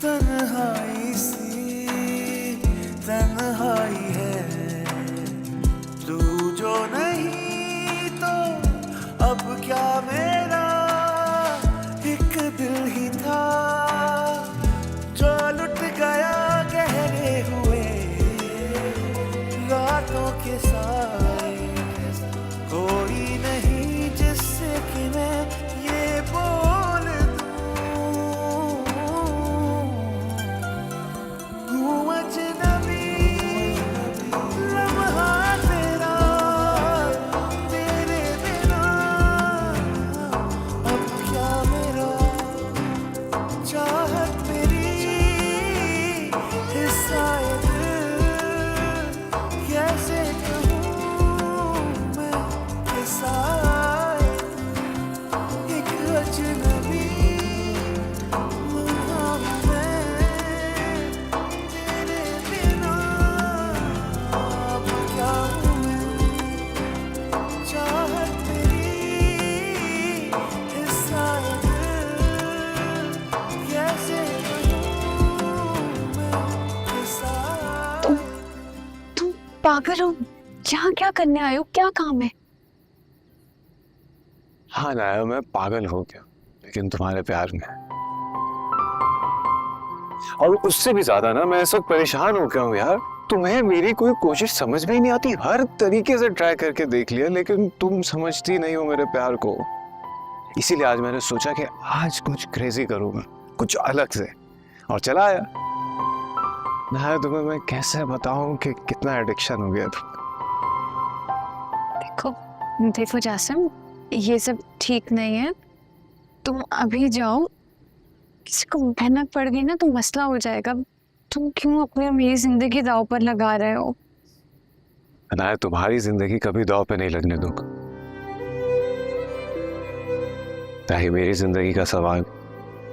तन्हाई सी तन्हाई है, तू जो नहीं तो अब क्या मेरा एक दिल ही था जो लुट गया गहरे हुए रातों के साए। कोई नहीं जिससे कि मैं ये बोल दूं अजनबी लम्हा तेरा तेरे बिना अब क्या मेरा चाहत मेरी हिस्सा ये दिल कैसे कहूँ मैं हिस्सा एक अजनबी लम्हा हूँ मैं तेरे बिना अब क्या हूँ मैं चाहत मेरी हिस्सा ये दिल कैसे कहूँ मैं हिस्सा। तुम पागल हो? यहाँ क्या करने आए हो? क्या काम है? हाँ नाया, मैं पागल हो गया लेकिन तुम्हारे प्यार में, और उससे भी ज्यादा ना मैं इस वक्त परेशान हो गया हूँ यार। तुम्हें मेरी कोई कोशिश समझ में ही नहीं आती। हर तरीके से ट्राई करके देख लिया लेकिन तुम समझती नहीं हो मेरे प्यार को। इसीलिए आज मैंने सोचा कि आज कुछ क्रेजी करूंगा, कुछ अलग से, और चला आया। नाया, तुम्हें मैं कैसे बताऊं कि कितना एडिक्शन हो गया था। देखो जासिम, ये सब ठीक नहीं है। तुम अभी जाओ, किसी को भनक पड़ गई ना तो मसला हो जाएगा। तुम क्यों अपनी मेरी जिंदगी दांव पर लगा रहे हो? नाया, तुम्हारी जिंदगी कभी दांव पे नहीं लगने दूंगा। चाहे मेरी जिंदगी का सवाल,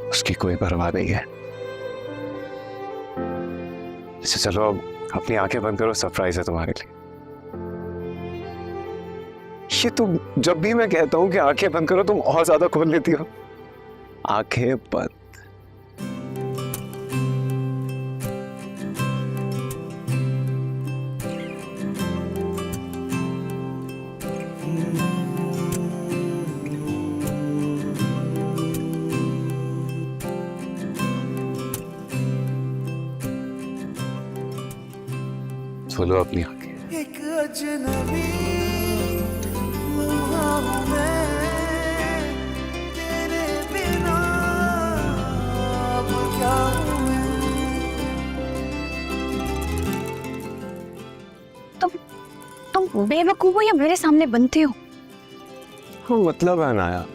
उसकी कोई परवाह नहीं है। अच्छा चलो अब अपनी आंखें बंद करो, सरप्राइज है तुम्हारे लिए। ये तुम जब भी मैं कहता हूं कि आंखें बंद करो तुम और ज्यादा खोल लेती हो। आंखें बंद। खोलो अपनी आंखें। एक अजनबी लम्हा हूँ मैं तेरे बिना अब क्या हूँ मैं। तुम बेवकूफ हो या मेरे सामने बनते हो? हाँ, मतलब है नाया।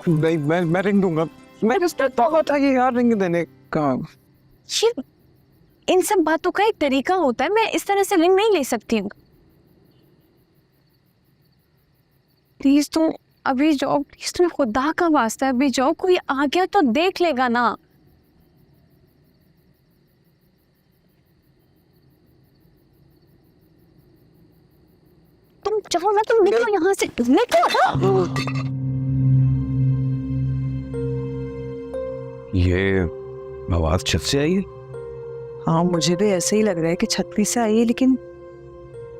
नहीं, मैं रिंग दूंगा। मैं जिसने तो था कि यार रिंग देने का। ये इन सब बातों का एक तरीका होता है। मैं इस तरह से रिंग नहीं ले सकती हूँ। प्लीज तुम अभी जाओ, प्लीज, तुम्हें खुदा का वास्ता है, अभी जाओ। कोई आ गया तो देख लेगा ना। तुम जाओ ना, तुम निकलो यहाँ से, निकलो। ये आवाज छत से आई है? हाँ, मुझे भी ऐसे ही लग रहा है कि छत पे से आई है, लेकिन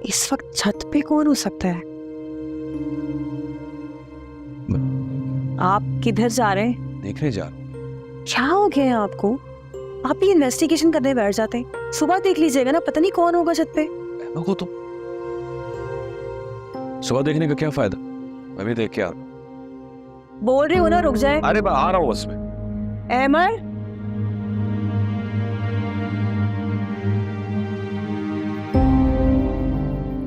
इस वक्त छत पे कौन हो सकता है? आप किधर जा रहे हैं? देखने जा रहा हूँ। क्या हो गया है आपको? आप ही इन्वेस्टिगेशन करने बैठ जाते हैं। सुबह देख लीजिएगा ना, पता नहीं कौन होगा छत पे। को तो सुबह देखने का क्या फायदा? मैं भी देख के आ रहा हूं। बोल रहे हो ना, रुक जाए। अरे मैं आ रहा हूँ उसमें। अहमद,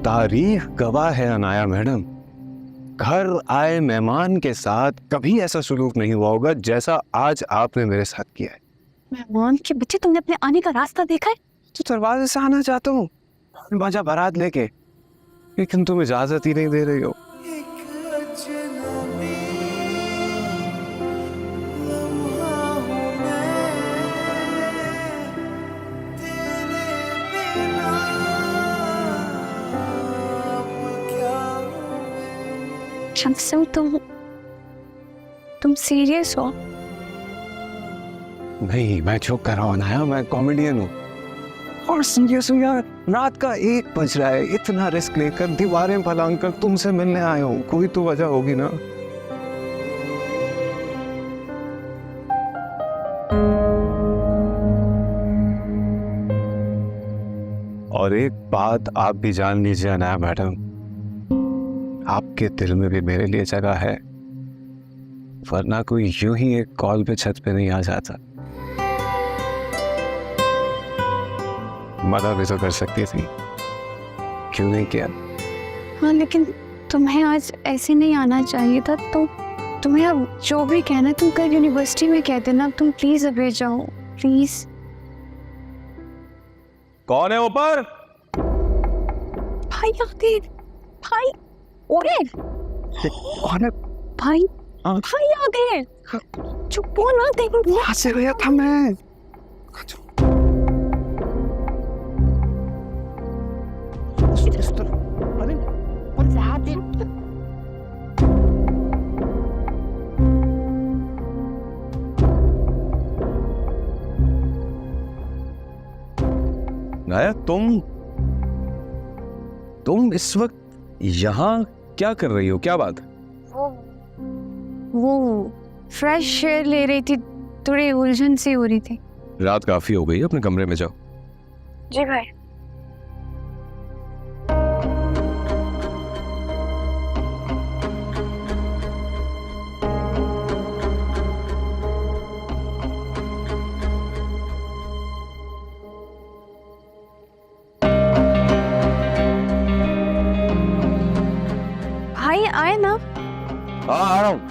तारीख गवाह है अनाया मैडम, घर आए मेहमान के साथ कभी ऐसा सलूक नहीं हुआ होगा जैसा आज आपने मेरे साथ किया है। मेहमान के बच्चे, तुमने अपने आने का रास्ता देखा है? तो दरवाजे से आना चाहता हूँ बाजा बारात लेके, लेकिन तुम इजाजत ही नहीं दे रही हो। शमसम, तुम सीरियस हो? नहीं, मैं जोक कर रहा हूँ ना, मैं कॉमेडियन हूँ। और सीरियस हूँ यार, रात का 1 बज रहा है, इतना रिस्क लेकर दीवारें फलांग कर तुमसे मिलने आया हूँ, कोई तो वजह होगी ना। और एक बात आप भी जान लीजिए अनाया मैडम, आपके दिल में भी मेरे लिए जगह है, वरना कोई यूं ही एक कॉल पे छत पे नहीं आ जाता। मदद भी तो कर सकती थी, क्यों नहीं किया? हाँ लेकिन तुम्हें आज ऐसे नहीं आना चाहिए था। तुम्हें अब जो भी कहना है तुम कल यूनिवर्सिटी में कह देना। तुम प्लीज अभी जाओ, प्लीज। कौन है ऊपर? भाई आ गए। भाई ओए कौन है? भाई भाई आ गए। चुप हो ना, देखो कहाँ से गया था मैं? अरे नाया, तुम इस वक्त यहाँ क्या कर रही हो? क्या बात? वो फ्रेश एयर ले रही थी, थोड़ी उलझन सी हो रही थी। रात काफी हो गई है, अपने कमरे में जाओ। जी भाई। भाई आए ना। हाँ, आ रहा हूँ।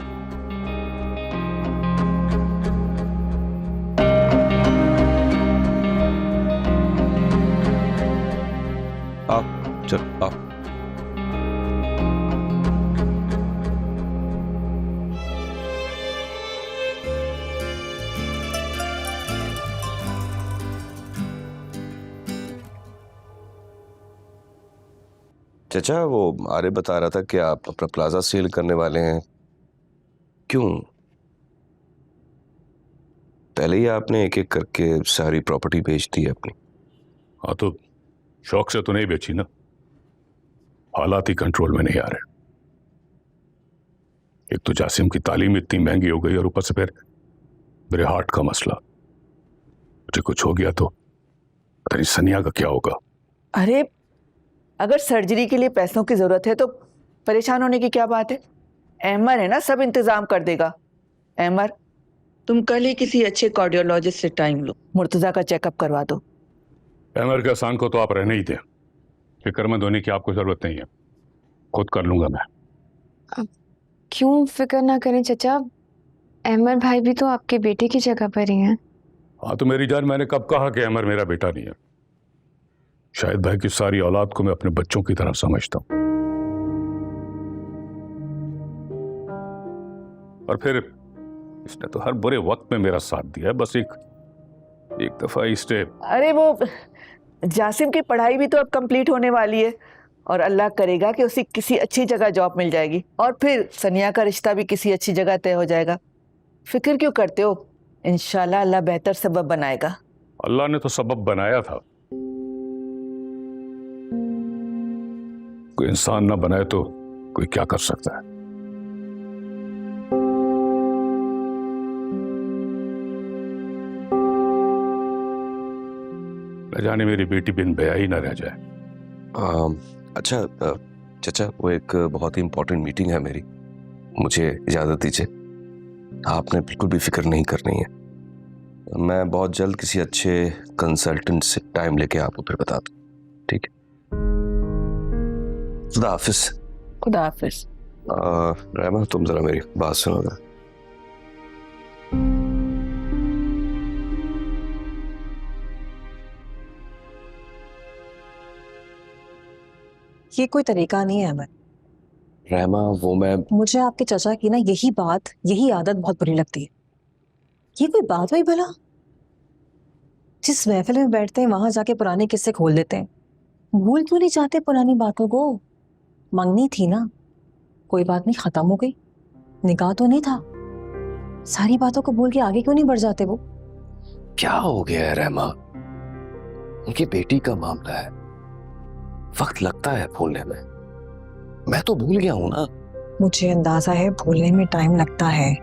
आओ, चल आओ। चाचा, वो आर्य बता रहा था कि आप अपना प्लाजा सेल करने वाले हैं, क्यों? पहले ही आपने एक एक करके सारी प्रॉपर्टी बेच दी है अपनी। हाँ तो शौक से तो नहीं बेची ना, हालात ही कंट्रोल में नहीं आ रहे। एक तो जासिम की तालीम इतनी महंगी हो गई और ऊपर से फिर मेरे हार्ट का मसला। मुझे कुछ हो गया तो पता नहीं सनिया का क्या होगा। अरे अगर सर्जरी के लिए पैसों की जरूरत है तो परेशान होने की क्या बात है? अहमर है ना, सब इंतजाम कर देगा। अहमर, तुम कल ही किसी अच्छे कार्डियोलॉजिस्ट से टाइम लो, मुर्तजा का चेकअप करवा दो। अहमर के आसान को तो आप रहने ही दें, फिक्रमंद होने की आपको जरूरत नहीं है, खुद कर लूंगा मैं। क्यों फिक्र ना करें चचा, अहमर भाई भी तो आपके बेटे की जगह पर ही हैं। हाँ तो मेरी जान, मैंने कब कहा कि अहमर मेरा बेटा नहीं है? शायद भाई की सारी औलाद को मैं अपने बच्चों की तरह समझता हूं। और फिर इसने तो हर बुरे वक्त में मेरा साथ दिया है, बस एक दफा इसने। अरे वो जासिम की पढ़ाई भी तो अब कंप्लीट होने वाली है और अल्लाह करेगा कि उसे किसी अच्छी जगह जॉब मिल जाएगी और फिर सनिया का रिश्ता भी किसी अच्छी जगह तय हो जाएगा। फिक्र क्यों करते हो? इंशाल्लाह अल्लाह बेहतर सबब बनाएगा। अल्लाह ने तो सबब बनाया था, कोई इंसान ना बनाए तो कोई क्या कर सकता है। न जाने मेरी बेटी बिन बया ही ना रह जाए। अच्छा चाचा, वो एक बहुत ही इंपॉर्टेंट मीटिंग है मेरी, मुझे इजाज़त दीजिए। आपने बिल्कुल भी फिक्र नहीं करनी है, मैं बहुत जल्द किसी अच्छे कंसल्टेंट से टाइम लेके आपको फिर बता दूँ, ठीक है? खुदा हाफिज। खुदा हाफिज। रहमा, तुम जरा मेरी बात सुनो ना। ये कोई तरीका नहीं है अहमद। रहमा, वो मैं मुझे आपके चचा की ना यही बात, यही आदत बहुत बुरी लगती है। ये कोई बात हुई भला? जिस महफिल में बैठते हैं वहां जाके पुराने किस्से खोल देते हैं। भूल क्यों नहीं चाहते पुरानी बातों को? मंगनी थी ना, कोई बात नहीं, खत्म हो गई। निकाह तो नहीं था, सारी बातों को भूल के आगे क्यों नहीं बढ़ जाते वो? क्या हो गया है रहमा? उनकी बेटी का मामला है, वक्त लगता है भूलने में। मैं तो भूल गया हूं ना। मुझे अंदाजा है भूलने में टाइम लगता है।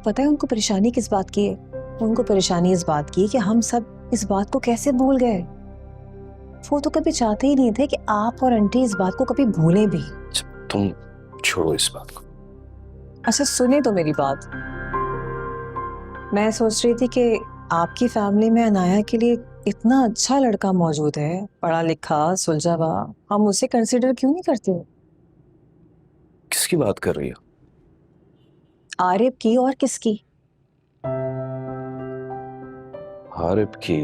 पता है उनको परेशानी किस बात की है? उनको परेशानी इस बात की कि हम सब इस बात को कैसे भूल गए। वो तो कभी चाहते ही नहीं थे कि आप और आंटी इस बात को कभी भूलें भी। तुम छोड़ो इस बात को। अच्छा सुने तो मेरी बात। मैं सोच रही थी कि आपकी फैमिली में अनाया के लिए इतना अच्छा लड़का मौजूद है, पढ़ा लिखा सुलझा हुआ, हम उसे कंसिडर क्यों नहीं करते? किसकी बात कर रही हो? आरिफ की और किसकी? आरिफ की।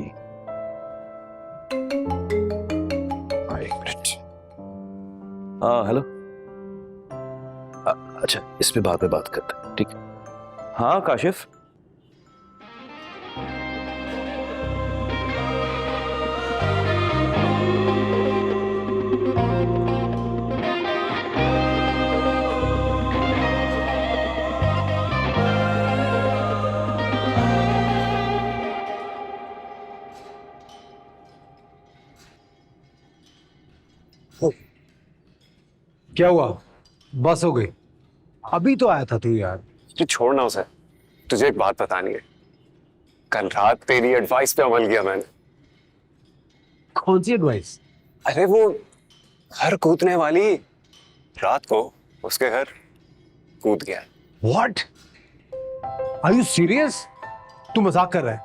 एक मिनट। हाँ हेलो। अच्छा इस पे बाद में बात करते हैं, ठीक है? हाँ काशिफ। क्या हुआ? बस हो गई? अभी तो आया था तू यार। तू छोड़ना उसे, तुझे एक बात बतानी है। कल रात तेरी एडवाइस पे अमल किया मैंने। कौन सी एडवाइस? अरे वो घर कूदने वाली, रात को उसके घर कूद गया। व्हाट? Are you serious? तू मजाक कर रहा है?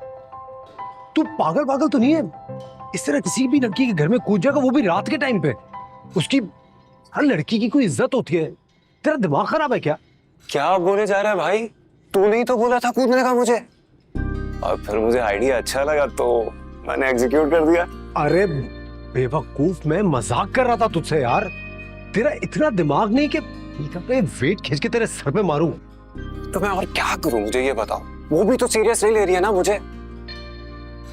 तू पागल पागल तो नहीं है? इस तरह किसी भी लड़की के घर में कूद जाएगा, वो भी रात के टाइम पे? उसकी हर लड़की की कोई इज्जत होती है। तेरा दिमाग खराब है क्या? क्या बोले जा रहा है भाई? तूने ही तो बोला था कूदने का मुझे, और फिर मुझे आइडिया अच्छा लगा तो मैंने एग्जीक्यूट कर दिया। अरे बेवकूफ, मैं मजाक कर रहा था तुझसे यार। तेरा इतना दिमाग नहीं कि अपने वेट खींच के तेरे सर पे मारूं? तो मैं और क्या करूं, मुझे ये बताओ। वो भी तो सीरियस नहीं ले रही है ना मुझे।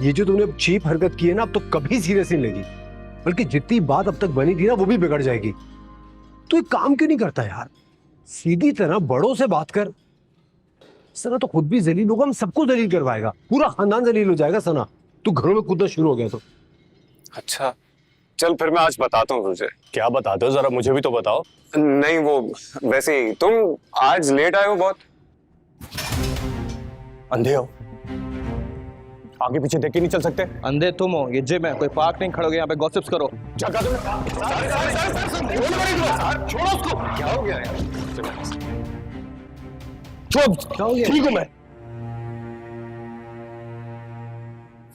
ये जो तूने चीप हरकत की है ना, अब तो कभी सीरियस नहीं लेगी, बल्कि जितनी बात अब तक बनी थी ना वो भी बिगड़ जाएगी। तू एक काम क्यों नहीं करता यार? सीधी तरह बड़ों से बात कर। सना तो खुद भी जलील होगा, हम सबको जलील करवाएगा, पूरा खानदान जलील हो जाएगा। सना तू घरों में कूदना शुरू हो गया तो। अच्छा चल फिर मैं आज बताता हूँ तुझे। क्या बताते हो, जरा मुझे भी तो बताओ। नहीं वो वैसे ही, तुम आज लेट आए हो बहुत। अंधे हो, आगे पीछे देख के नहीं चल सकते? अंधे तुम हो, ये जिम है, कोई पार्क नहीं। खड़ोगे यहाँ पे गॉसिप्स करो। जगह छोड़ो उसको। क्या हो गया यार? चुप, ठीक हूं मैं।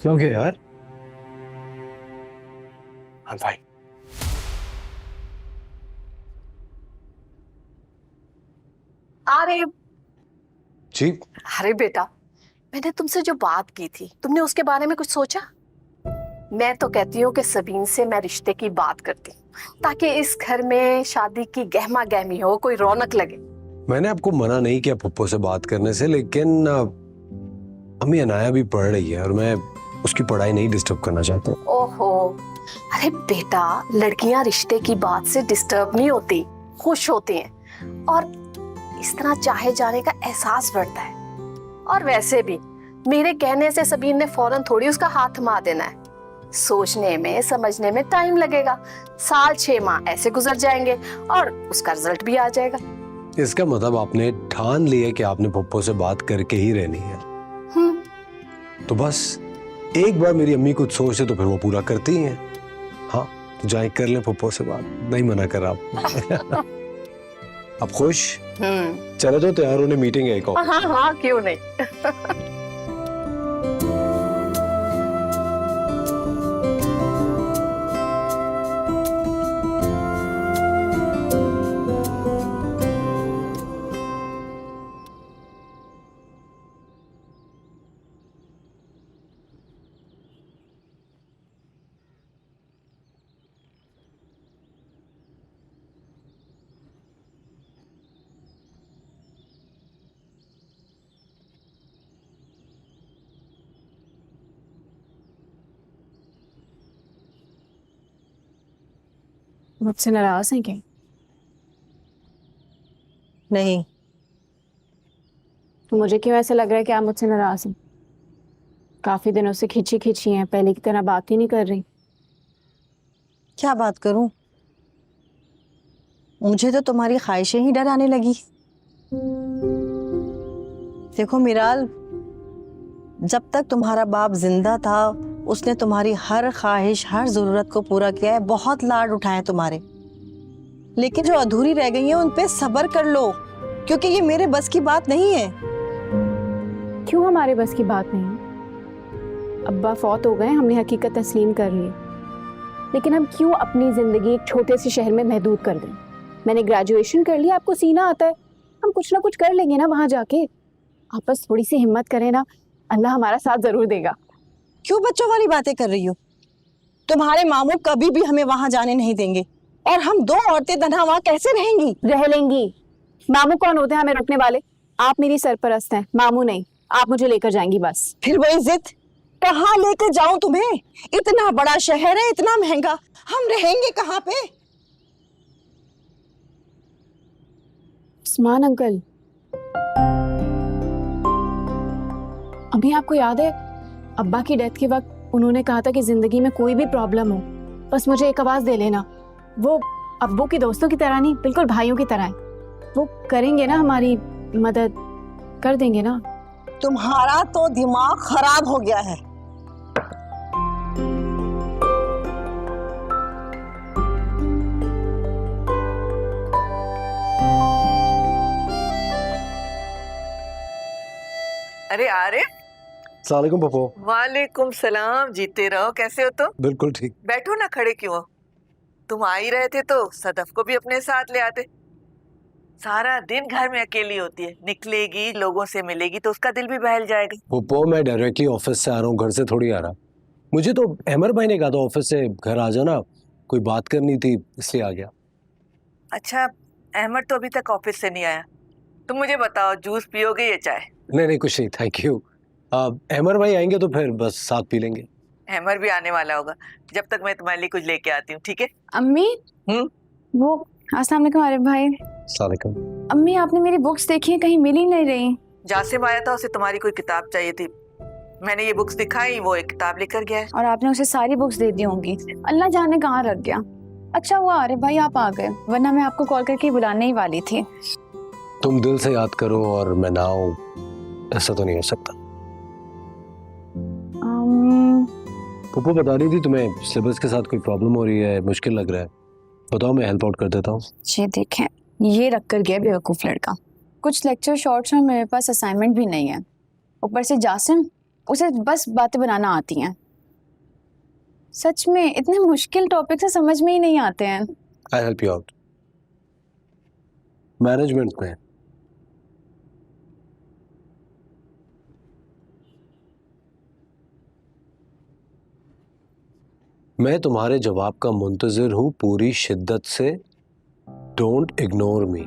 क्यों गया यार? हाँ भाई, अरे जी अरे बेटा, मैंने तुमसे जो बात की थी, तुमने उसके बारे में कुछ सोचा? मैं तो कहती हूँ कि सबीन से मैं रिश्ते की बात करती हूँ, ताकि इस घर में शादी की गहमा गहमी हो, कोई रौनक लगे। मैंने आपको मना नहीं किया पप्पो से बात करने से, लेकिन अम्मी अनाया भी पढ़ रही है और मैं उसकी पढ़ाई नहीं डिस्टर्ब करना चाहता। ओहो, अरे बेटा, लड़कियां रिश्ते की बात से डिस्टर्ब नहीं होती, खुश होती हैं और इस तरह चाहे जाने का एहसास बढ़ता है। और वैसे भी मेरे कहने से सबीन ने फौरन थोड़ी उसका हाथ थमा देना है। सोचने में समझने में टाइम लगेगा, 6 माह ऐसे गुजर जाएंगे और उसका रिजल्ट भी आ जाएगा। इसका मतलब आपने ठान लिया कि आपने पप्पो से बात करके ही रहनी है। तो बस एक बार मेरी अम्मी कुछ सोच दे तो फिर वो पूरा करती ही हैं। हाँ तो जाए कर ले पप्पो से बात, नहीं मना कर आप। अब खुश? चलो तो तैयार होने, मीटिंग है एक और। हाँ हाँ क्यों नहीं। मुझसे नाराज हैं क्या? नहीं, तो मुझे क्यों ऐसा लग रहा है कि आप मुझसे नाराज हैं? काफी दिनों से खिंची खिंची हैं, पहले की तरह बात ही नहीं कर रही। क्या बात करूं? मुझे तो तुम्हारी ख्वाहिशें ही डराने लगी। देखो मिराल, जब तक तुम्हारा बाप जिंदा था उसने तुम्हारी हर ख्वाहिश, हर जरूरत को पूरा किया है, बहुत लाड उठाए तुम्हारे। लेकिन जो अधूरी रह गई है उन पे सब्र कर लो, क्योंकि ये मेरे बस की बात नहीं है। क्यों हमारे बस की बात नहीं? अब्बा फौत हो गए, हमने हकीकत तस्लीम कर ली, लेकिन हम क्यों अपनी जिंदगी एक छोटे से शहर में महदूद कर दें? मैंने ग्रेजुएशन कर लिया, आपको सीना आता है, हम कुछ ना कुछ कर लेंगे ना वहां जाके। आप बस थोड़ी सी हिम्मत करें ना, अल्लाह हमारा साथ जरूर देगा। क्यों बच्चों वाली बातें कर रही हो? तुम्हारे मामू कभी भी हमें वहां जाने नहीं देंगे, और हम दो औरतें तन्हा वहां कैसे रहेंगी? रह लेंगी। मामू कौन होते हैं हमें रोकने वाले? आप मेरी सरपरस्त हैं, मामू नहीं। आप मुझे लेकर जाएंगी बस। फिर वही जिद, कहाँ लेकर जाऊं तुम्हें? इतना बड़ा शहर है, इतना महंगा, हम रहेंगे कहाँ पे? उस्मान अंकल, अभी आपको याद है अब्बा की डेथ के वक्त उन्होंने कहा था कि जिंदगी में कोई भी प्रॉब्लम हो बस मुझे एक आवाज दे लेना। वो अब्बू की दोस्तों की तरह नहीं, बिल्कुल भाइयों की तरह है। वो करेंगे ना हमारी मदद, कर देंगे ना। तुम्हारा तो दिमाग खराब हो गया है। अरे आरिफ। सलाम पप्पो। वालेकुम सलाम, जीते रहो। कैसे हो तुम? बिल्कुल ठीक। बैठो ना, खड़े क्यों हो? तुम आ ही रहे थे तो सदफ को भी अपने साथ ले आते। सारा दिन घर में अकेली होती है, निकलेगी, लोगों से मिलेगी तो उसका दिल भी बहल जाएगा। पप्पो, मैं डायरेक्टली ऑफिस से आ रहा हूँ, घर से थोड़ी आ रहा। मुझे तो अहमर भाई ने कहा था ऑफिस से घर आ जाना, कोई बात करनी थी इसलिए आ गया। अच्छा, अहमद तो अभी तक ऑफिस से नहीं आया। तुम मुझे बताओ, जूस पियोगे या चाय? नहीं कुछ नहीं, थैंक यू। अहमर भाई आएंगे तो फिर बस साथ पी लेंगे। अहमद भी आने वाला होगा, जब तक मैं तुम्हारे लिए कुछ लेके आती हूँ, ठीक है? अम्मी, वो अस्सलाम वालेकुम आरिफ भाई। सलाम। अम्मी, आपने मेरी बुक्स देखी है, कहीं मिल ही नहीं रही। जासिम आया था, उसे तुम्हारी कोई किताब चाहिए थी, मैंने ये बुक्स दिखाई, वो एक किताब लेकर गया है। और आपने उसे सारी बुक्स दे दी होंगी, अल्लाह जाने कहाँ रख गया। अच्छा हुआ आरिफ भाई आप आ गए, वरना मैं आपको कॉल करके बुलाने ही वाली थी। तुम दिल से याद करो और मैं ना आऊं, ऐसा तो नहीं हो सकता। पप्पू बता रही थी तुम्हें सिलेबस के साथ कोई प्रॉब्लम हो रही है, मुश्किल लग रहा है, बताओ मैं हेल्प आउट कर देता हूँ। ये देखें, ये रख कर गया बेवकूफ लड़का। कुछ लेक्चर शॉर्ट्स में मेरे पास असाइनमेंट भी नहीं है, ऊपर से जासिम, उसे बस बातें बनाना आती हैं। सच में इतने मुश्किल टॉपिक से समझ में ही नहीं आते हैं। I help you out. Management में मैं तुम्हारे जवाब का मुंतजिर हूं पूरी शिद्दत से। Don't ignore me.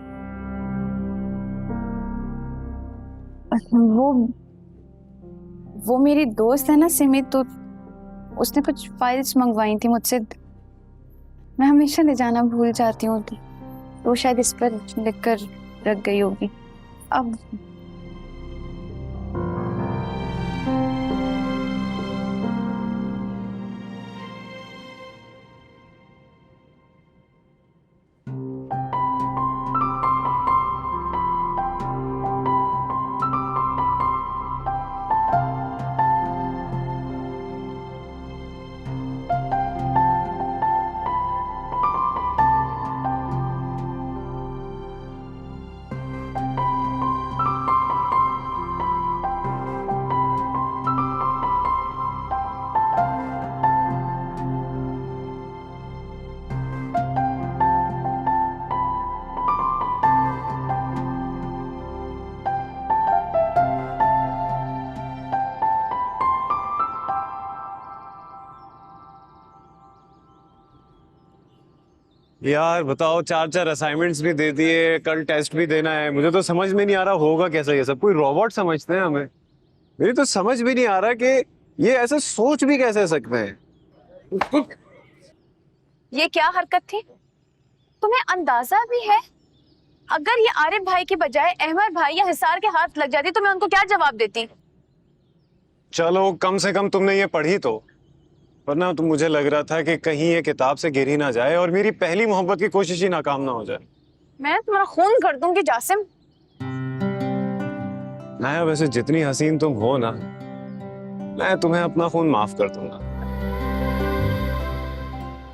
वो मेरी दोस्त है ना सिमी, तो उसने कुछ फाइल्स मंगवाई थी मुझसे, मैं हमेशा ले जाना भूल जाती हूँ, तो शायद इस पर लिख कर रख गई होगी। अब यार बताओ, 4 असाइनमेंट्स भी दे दिए, कल टेस्ट भी देना है, मुझे तो समझ में नहीं आ रहा होगा कैसा ये सब। कोई रोबोट समझते हैं हमें? मेरी तो समझ भी नहीं आ रहा कि ये ऐसे सोच भी कैसे सकते हैं। ये क्या हरकत थी? तुम्हें अंदाजा भी है? अगर ये आरिफ भाई की बजाय अहमद भाई या हिसार के हाथ लग जाती तो मैं उनको क्या जवाब देती? चलो कम से कम तुमने ये पढ़ी तो, वरना तो मुझे लग रहा था कि कहीं ये किताब से गिर ही ना जाए और मेरी पहली मोहब्बत की कोशिश ही नाकाम ना हो जाए। मैं तुम्हारा खून कर दूंगी जासिम। नाया, वैसे जितनी हसीन तुम हो ना, मैं तुम्हें अपना खून माफ कर दूंगा।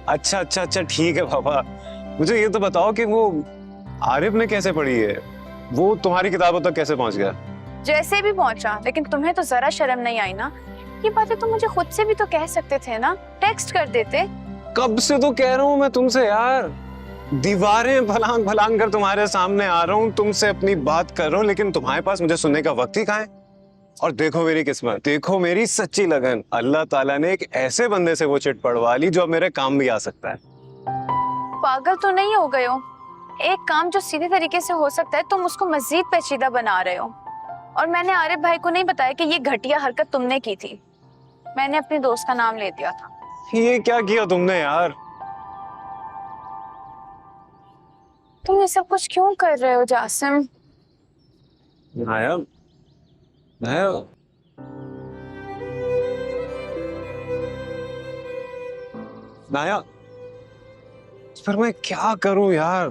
अच्छा अच्छा अच्छा ठीक है बाबा, मुझे ये तो बताओ कि वो आरिफ ने कैसे पढ़ी है, वो तुम्हारी किताबों तक कैसे पहुंच गया? जैसे भी पहुंचा, लेकिन तुम्हें तो जरा शर्म नहीं आई ना? ये बातें तुम मुझे खुद से भी तो कह सकते थे ना, टेक्स्ट कर देते। कब से तो कह रहा हूं मैं तुमसे यार, दीवारें फलांग फलांग कर तुम्हारे सामने आ रहा हूं, तुमसे अपनी बात कर रहा हूं, लेकिन तुम्हारे पास मुझे सुनने का वक्त ही कहाँ है। और देखो मेरी किस्मत, देखो मेरी सच्ची लगन, अल्लाह ताला ने एक ऐसे बंदे से वो चिट पढ़वा ली जो अब मेरे काम भी आ सकता है। पागल तो नहीं हो गए हो? एक काम जो सीधे तरीके से हो सकता है तुम उसको मजीद पेचीदा बना रहे हो। और मैंने आरिफ भाई को नहीं बताया कि ये घटिया हरकत तुमने की थी। मैंने अपने दोस्त का नाम ले दिया था। ये क्या किया तुमने यार? तुम ये सब कुछ क्यों कर रहे हो जासिम? नाया, नाया, नाया, पर मैं क्या करूं यार?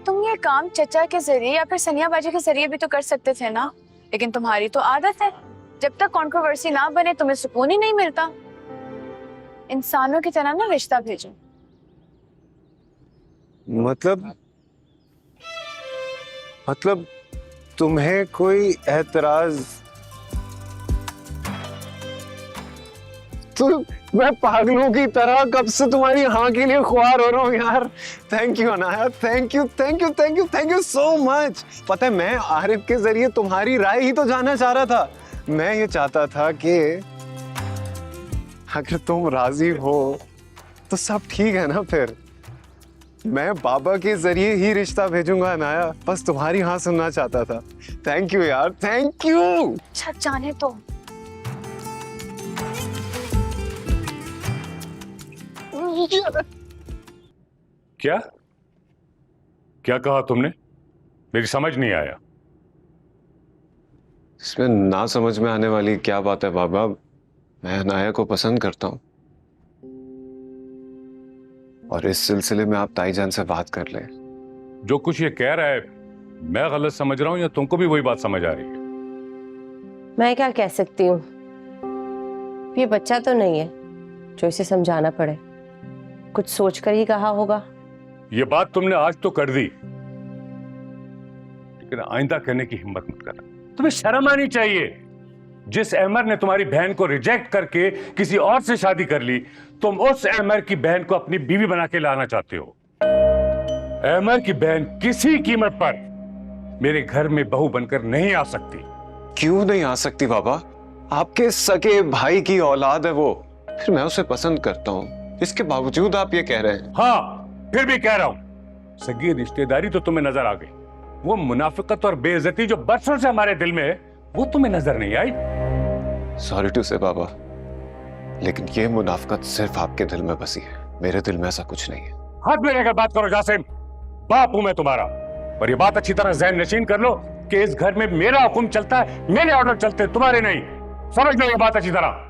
तुम ये काम चचा के जरिए या फिर सनिया बाजी के जरिए भी तो कर सकते थे ना, लेकिन तुम्हारी तो आदत है, जब तक कंट्रोवर्सी ना बने तुम्हें सुकून ही नहीं मिलता। इंसानों की तरह ना रिश्ता भेजो। मतलब तुम्हें कोई एतराज? तो मैं पागलों की तरह कब से तुम्हारी हाँ के लिए ख्वार हो रहा हूँ यार। Thank you Anaya, thank you thank you thank you thank you so much. पता है, मैं आरिफ के जरिए तुम्हारी राय ही तो जानना चाह रहा था। मैं ये चाहता था कि अगर तुम राजी हो तो सब ठीक है ना, फिर मैं बाबा के जरिए ही रिश्ता भेजूंगा अनाया, बस तुम्हारी हाँ सुनना चाहता था। थैंक यू यार, थैंक यू। अच्छा जाने तो। क्या क्या कहा तुमने? मेरी समझ नहीं आया। इसमें ना समझ में आने वाली क्या बात है बाबा? मैं अनाया को पसंद करता हूँ और इस सिलसिले में आप ताईजान से बात कर लें। जो कुछ ये कह रहा है मैं गलत समझ रहा हूं या तुमको भी वही बात समझ आ रही है? मैं क्या कह सकती हूँ, ये बच्चा तो नहीं है जो इसे समझाना पड़े, कुछ सोचकर ही कहा होगा। ये बात तुमने आज तो कर दी, लेकिन आइंदा कहने की हिम्मत मत करना। तुम्हें शर्म आनी चाहिए। जिस अहमर ने तुम्हारी बहन को रिजेक्ट करके किसी और से शादी कर ली, तुम उस अहमर की बहन को अपनी बीवी बना के लाना चाहते हो। अहमर की बहन किसी कीमत पर मेरे घर में बहू बनकर नहीं आ सकती। क्यों नहीं आ सकती बाबा? आपके सगे भाई की औलाद है वो, फिर मैं उसे पसंद करता हूँ, इसके बावजूद आप ये कह रहे हैं? हाँ, फिर भी कह रहा हूं, सगी रिश्तेदारी तो तुम्हें नजर आ गई, वो मुनाफिकत और बेइज्जती जो बरसों से हमारे दिल में है वो तुम्हें नजर नहीं आई। सॉरी टू से बाबा, लेकिन ये मुनाफिकत सिर्फ आपके दिल में बसी है, मेरे दिल में ऐसा कुछ नहीं है। हाथ में लेकर बात करो जासिम, बाप हूं मैं तुम्हारा। और ये बात अच्छी तरह ज़हन नशीन कर लो कि इस घर में मेरा हुक्म चलता है, मेरे ऑर्डर चलते हैं, तुम्हारे नहीं। समझ लो ये बात अच्छी तरह।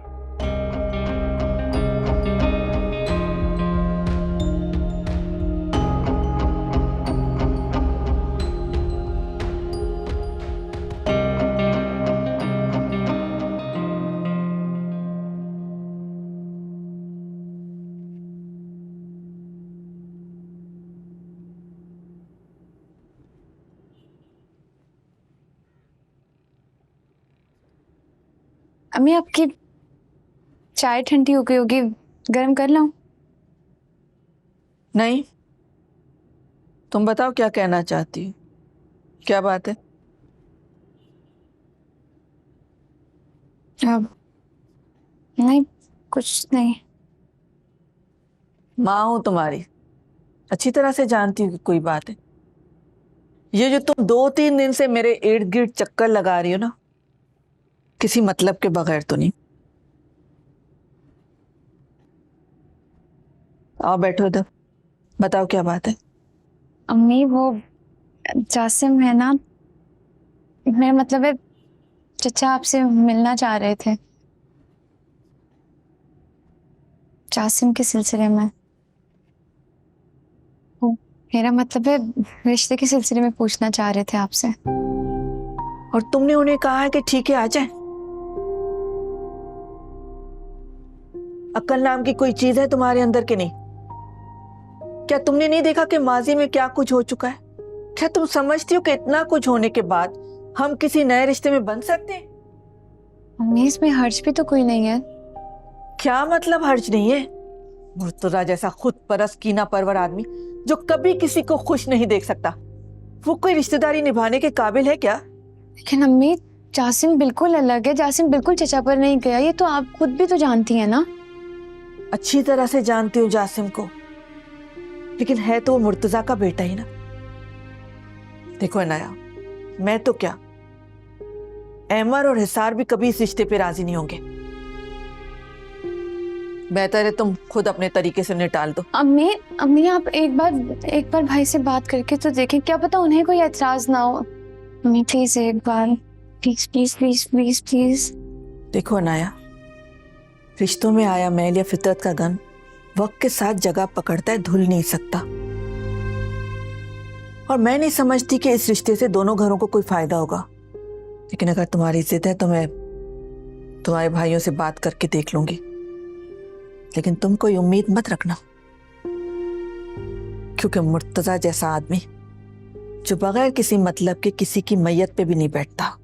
अम्मी आपकी चाय ठंडी हो गई होगी, गर्म कर लाऊं? नहीं, तुम बताओ क्या कहना चाहती हो, क्या बात है? नहीं, कुछ नहीं। माँ हूं तुम्हारी, अच्छी तरह से जानती हूँ कि कोई बात है। ये जो तुम 2-3 दिन से मेरे इर्द गिर्द चक्कर लगा रही हो ना, किसी मतलब के बगैर तो नहीं। आओ बैठो इधर, बताओ क्या बात है? अम्मी वो जासिम है ना, मेरा मतलब है चचा आपसे मिलना चाह रहे थे, जासिम के सिलसिले में। मेरा मतलब है रिश्ते के सिलसिले में पूछना चाह रहे थे आपसे। और तुमने उन्हें कहा है कि ठीक है आ जाए? अक्ल नाम की कोई चीज है तुम्हारे अंदर के नहीं? क्या तुमने नहीं देखा कि माजी में क्या कुछ हो चुका है? क्या तुम समझती हो कि इतना कुछ होने के बाद हम किसी नए रिश्ते में बन सकते हैं? मम्मी इसमें हर्ज भी तो कोई नहीं है। क्या मतलब हर्ज नहीं है? मुर्तजा जैसा खुद परस्त कीना परवर आदमी जो कभी किसी को खुश नहीं देख सकता, वो कोई रिश्तेदारी निभाने के काबिल है क्या? लेकिन अम्मी जासिम बिल्कुल अलग है, जासिम बिल्कुल चचा पर नहीं गया, ये तो आप खुद भी तो जानती हैं ना। अच्छी तरह से जानती हूँ जासिम को, लेकिन है तो वो मुर्तजा का बेटा ही ना। देखो अनाया, मैं तो क्या, अहमर और हिसार भी कभी इस रिश्ते पे राजी नहीं होंगे। बेहतर है तुम खुद अपने तरीके से निटाल दो। अम्मी आप एक बार भाई से बात करके तो देखें, क्या पता उन्हें कोई एतराज ना हो। अम्मी प्लीज एक बार, please please please please please. देखो अनाया, रिश्तों में आया मैल या फितरत का गन वक्त के साथ जगह पकड़ता है, धुल नहीं सकता। और मैं नहीं समझती कि इस रिश्ते से दोनों घरों को कोई फायदा होगा, लेकिन अगर तुम्हारी जिद है तो मैं तुम्हारे भाइयों से बात करके देख लूंगी। लेकिन तुम कोई उम्मीद मत रखना, क्योंकि मुर्तजा जैसा आदमी जो बगैर किसी मतलब के किसी की मैयत पे भी नहीं बैठता।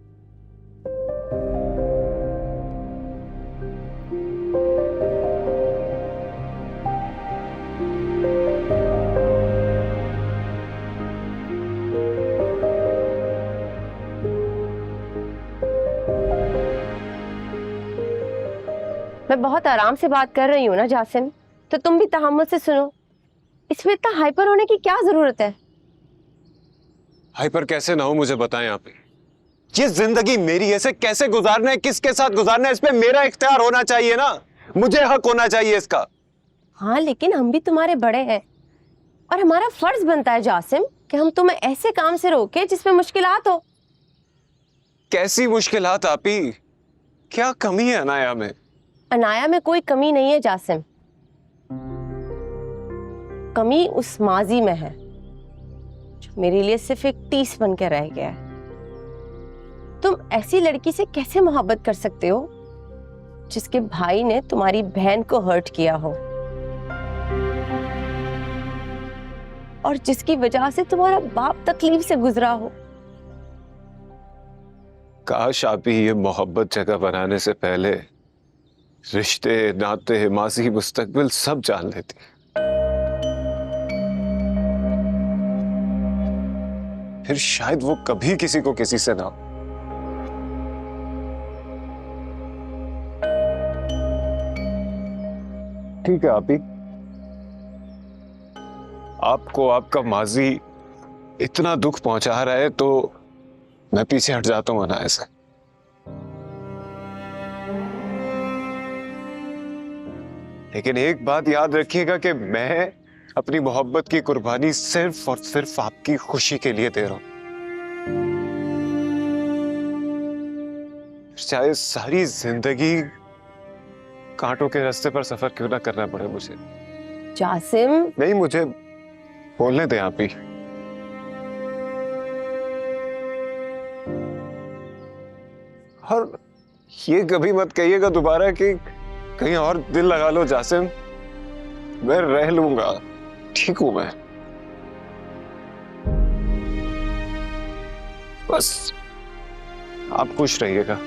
मैं बहुत आराम से बात कर रही हूँ ना जासिम, तो तुम भी तहम्मुल से सुनो। इसमें इतना हाइपर होने की क्या जरूरत है? हाइपर कैसे ना हो मुझे बताएं आप। ये जिंदगी मेरी, ऐसे कैसे गुजारना है, किसके साथ गुजारना है, इस पे मेरा इख्तियार होना चाहिए ना, मुझे हक होना चाहिए इसका। हाँ लेकिन हम भी तुम्हारे बड़े हैं और हमारा फर्ज बनता है जासिम कि हम तुम्हें ऐसे काम से रोके जिसमें मुश्किलात हो। कैसी मुश्किलात आपी? क्या कमी है अनाया में? अनाया में कोई कमी नहीं है जासिम, कमी उस माजी में है जो मेरे लिए सिर्फ एक टीस बन के रह गया है। तुम ऐसी लड़की से कैसे मोहब्बत कर सकते हो जिसके भाई ने तुम्हारी बहन को हर्ट किया हो और जिसकी वजह से तुम्हारा बाप तकलीफ से गुजरा हो? काश आप ही ये मोहब्बत जगह बनाने से पहले रिश्ते, नाते, माजी, मुस्तकबिल सब जान लेती। फिर शायद वो कभी किसी को किसी से ना। ठीक है आप ही, आपको आपका माजी इतना दुख पहुंचा रहा है तो मैं पीछे हट जाता हूं अनाया से। लेकिन एक बात याद रखिएगा कि मैं अपनी मोहब्बत की कुर्बानी सिर्फ और सिर्फ आपकी खुशी के लिए दे रहा हूं। चाहे सारी जिंदगी कांटों के रास्ते पर सफर क्यों ना करना पड़े मुझे। जासिम नहीं, मुझे बोलने दें आप ही। और ये कभी मत कहिएगा दोबारा कि कहीं और दिल लगा लो जासिम, मैं रह लूंगा, ठीक हूं मैं। बस आप खुश रहिएगा।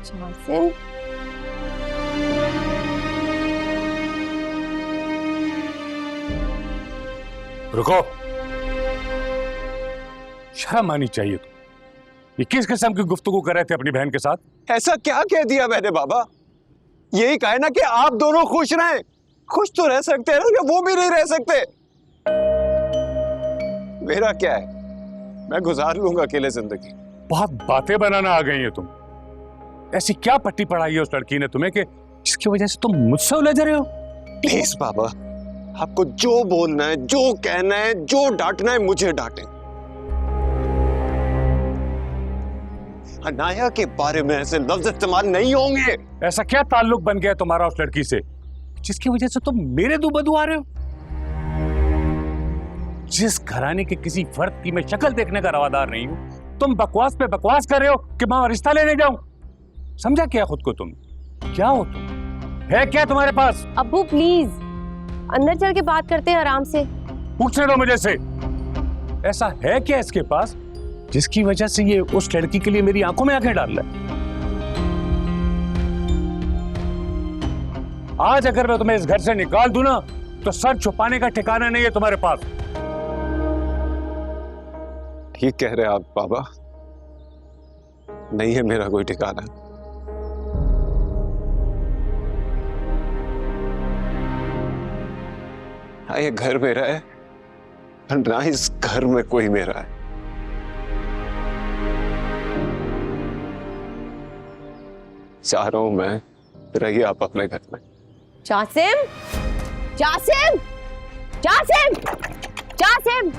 जासिम रुको, शर्म आनी चाहिए। तुम ये किस किस्म की गुफ्तगू कर रहे थे अपनी बहन के साथ? ऐसा क्या कह दिया मैंने बाबा? यही कहा ना कि आप दोनों खुश रहें। खुश तो रह सकते हैं ना, कि वो भी नहीं रह सकते? मेरा क्या है, मैं गुजार लूंगा अकेले जिंदगी। बहुत बातें बनाना आ गई है तुम। ऐसी क्या पट्टी पढ़ाई है उस लड़की ने तुम्हें कि जिसकी वजह से तुम मुझसे उलझ रहे हो? प्लीज बाबा, आपको जो बोलना है, जो कहना है, जो डांटना है मुझे डांटें। अनाया के बारे में ऐसे लफ्ज इस्तेमाल नहीं होंगे। ऐसा क्या ताल्लुक बन गया तुम्हारा उस लड़की से जिसकी वजह से तुम मेरे दो बदू आ रहे हो? जिस घराने के किसी फर्द की मैं शक्ल देखने का रवादार नहीं हूं, तुम बकवास पे बकवास कर रहे हो कि मैं रिश्ता लेने जाऊं। समझा क्या खुद को तुम? क्या हो तुम? है क्या तुम्हारे पास? अब्बू प्लीज अंदर चल के बात करते हैं आराम से। पूछने दो मुझे से। ऐसा है क्या इसके पास जिसकी वजह से ये उस लड़की के लिए मेरी आंखों में आंखें डाल रहा है? आज अगर मैं तुम्हें इस घर से निकाल दूं ना तो सर छुपाने का ठिकाना नहीं है तुम्हारे पास। ठीक कह रहे आप बाबा, नहीं है मेरा कोई ठिकाना। ना ये घर मेरा है और ना इस घर में कोई मेरा है। चाह रहा हूं मैं, रहिए आप अपने घर में। जासिम, जासिम, जासिम, जासिम।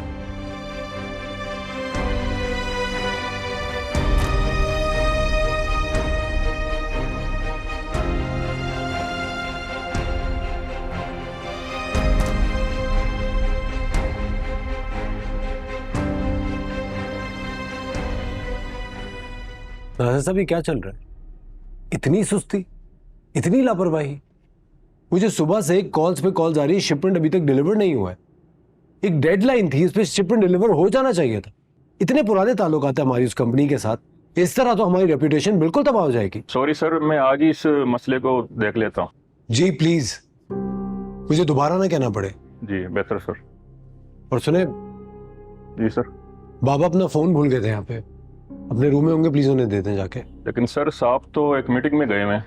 साहब ये क्या चल रहा है? इतनी सुस्ती, इतनी लापरवाही। मुझे सुबह से कॉल्स पे कॉल्स आ रही है, शिपमेंट अभी तक डिलीवर नहीं हुआ है। एक डेडलाइन थी, इस पे शिपमेंट डिलीवर हो जाना चाहिए था। इतने पुराने ताल्लुकात है हमारी उस कंपनी के साथ, इस तरह तो हमारी रेपुटेशन बिल्कुल तबाह हो जाएगी। सॉरी सर, मैं आज ही इस मसले को देख लेता हूँ। जी प्लीज, मुझे दोबारा ना कहना पड़े। जी बेहतर सर। और सुने जी सर। बाबा अपना फोन भूल गए थे यहाँ पे, अपने रूम में होंगे, प्लीज उन्हें दे दें जाके। लेकिन सर साहब तो एक मीटिंग में गए हैं।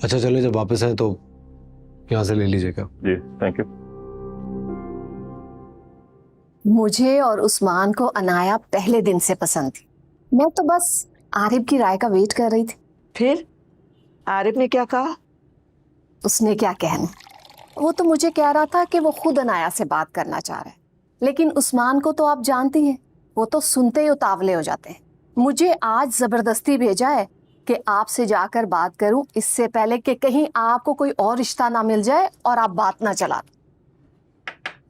अच्छा चले, जब वापस आए तो यहाँ से ले लीजिएगा। जी थैंक यू। मुझे और उस्मान को अनाया पहले दिन से पसंद थी। मैं तो बस आरिफ की राय का वेट कर रही थी। फिर आरिफ ने क्या कहा? उसने क्या कहना, वो तो मुझे कह रहा था कि वो खुद अनाया से बात करना चाह रहा है। लेकिन उस्मान को तो आप जानती हैं, वो तो सुनते ही उतावले हो जाते हैं। मुझे आज जबरदस्ती भेजा है कि आपसे जाकर बात करूं, इससे पहले कि कहीं आपको कोई और रिश्ता ना मिल जाए और आप बात ना चला।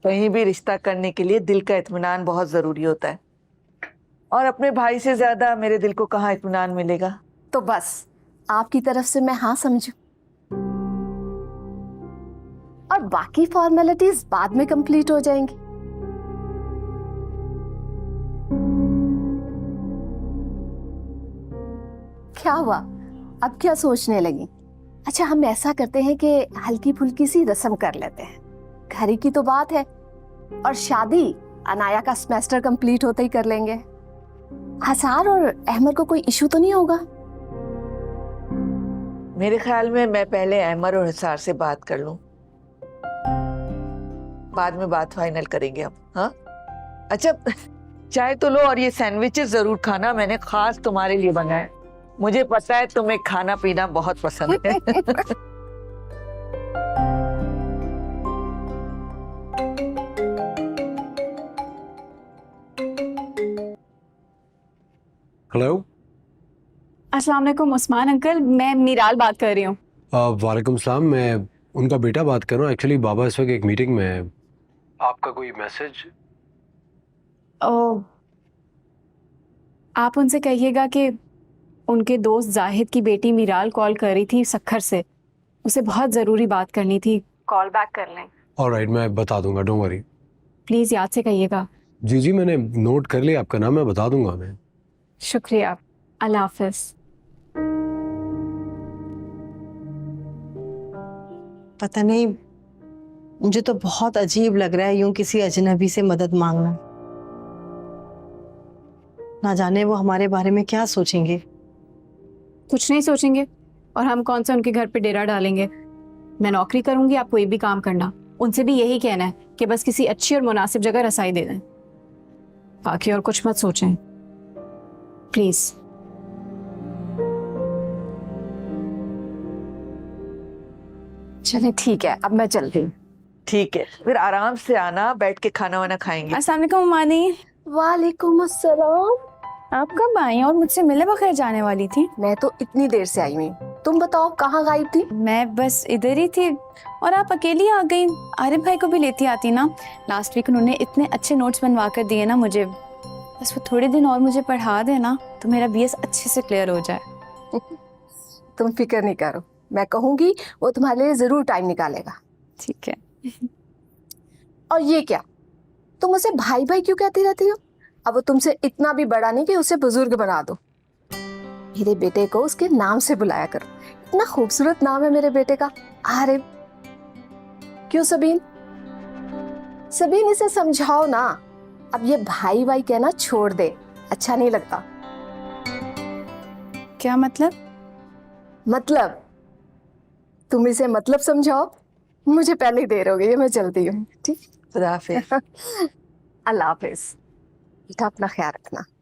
कहीं भी रिश्ता करने के लिए दिल का इत्मीनान बहुत जरूरी होता है, और अपने भाई से ज्यादा मेरे दिल को कहाँ इत्मीनान मिलेगा। तो बस आपकी तरफ से मैं हाँ समझूं, और बाकी फॉर्मेलिटीज बाद में कंप्लीट हो जाएंगी। क्या हुआ, अब क्या सोचने लगी? अच्छा हम ऐसा करते हैं कि हल्की फुल्की सी रस्म कर लेते हैं। घर ही की तो बात है, और शादी अनाया का सेमेस्टर कंप्लीट होते ही कर लेंगे। हसार और अहमद को कोई इशू तो नहीं होगा? मेरे ख्याल में मैं पहले अहमद और हसार से बात कर लूं, बाद में बात फाइनल करेंगे हम। हाँ अच्छा, चाय तो लो, और ये सैंडविचेस जरूर खाना, मैंने खास तुम्हारे लिए बनाए। मुझे पता है तुम्हें खाना पीना बहुत पसंद है। हेलो, अस्सलाम वालेकुम उस्मान अंकल, मैं मीराल बात कर रही हूँ। वालेकुम सलाम, मैं उनका बेटा बात कर रहा हूँ। एक्चुअली बाबा इस वक्त एक मीटिंग में है। आपका कोई मैसेज? आप उनसे कहिएगा कि उनके दोस्त जाहिद की बेटी मीराल कॉल कर रही थी सक्खर से, उसे बहुत ज़रूरी बात करनी थी, कॉल बैक कर लें। ऑलराइट, मैं बता दूंगा, डोंट वरी। प्लीज़ याद से कहिएगा। जी जी, मैंने नोट कर लिया आपका नाम, मैं बता दूंगा उन्हें। शुक्रिया, अल्लाह हाफ़िज़। पता नहीं, मुझे तो बहुत अजीब लग रहा है यूं किसी अजनबी से मदद मांगना। ना जाने वो हमारे बारे में क्या सोचेंगे। कुछ नहीं सोचेंगे, और हम कौन सा उनके घर पे डेरा डालेंगे। मैं नौकरी करूंगी, आप कोई भी काम करना। उनसे भी यही कहना है कि बस किसी अच्छी और मुनासिब जगह रसाई दे दें, बाकी और कुछ मत सोचें प्लीज। चले ठीक है, अब मैं चल रही हूँ। ठीक है, फिर आराम से आना, बैठ के खाना वाना खाएंगे। अस्सलाम वालेकुम मानी। वालेकुम अस्सलाम। आप कब आई और मुझसे मिले बगैर जाने वाली थी? मैं तो इतनी देर से आई हुई, तुम बताओ कहाँ गायब थी? मैं बस इधर ही थी और आप अकेली आ गई। आरिफ भाई को भी लेती आती ना। लास्ट वीक उन्होंने इतने अच्छे नोट्स बनवा कर दिए ना मुझे। बस वो थोड़े दिन और मुझे पढ़ा देना तो मेरा बीएस अच्छे से क्लियर हो जाए। तुम फिक्र नहीं करो, मैं कहूंगी वो तुम्हारे लिए जरूर टाइम निकालेगा। ठीक है। और ये क्या, तुम उसे भाई भाई क्यों कहती रहती हो? अब वो तुमसे इतना भी बड़ा नहीं कि उसे बुजुर्ग बना दो। मेरे बेटे को उसके नाम से बुलाया करो, इतना खूबसूरत नाम है मेरे बेटे का, आरिफ। क्यों सबीन? सबीन इसे समझाओ ना, अब ये भाई भाई कहना छोड़ दे, अच्छा नहीं लगता। क्या मतलब? मतलब तुम इसे मतलब समझाओ, मुझे पहले ही देर हो गई है, मैं चलती हूँ। ठीक, खुदा हाफिज। अल्लाह हाफिज। बेटा अपना ख्याल रखना।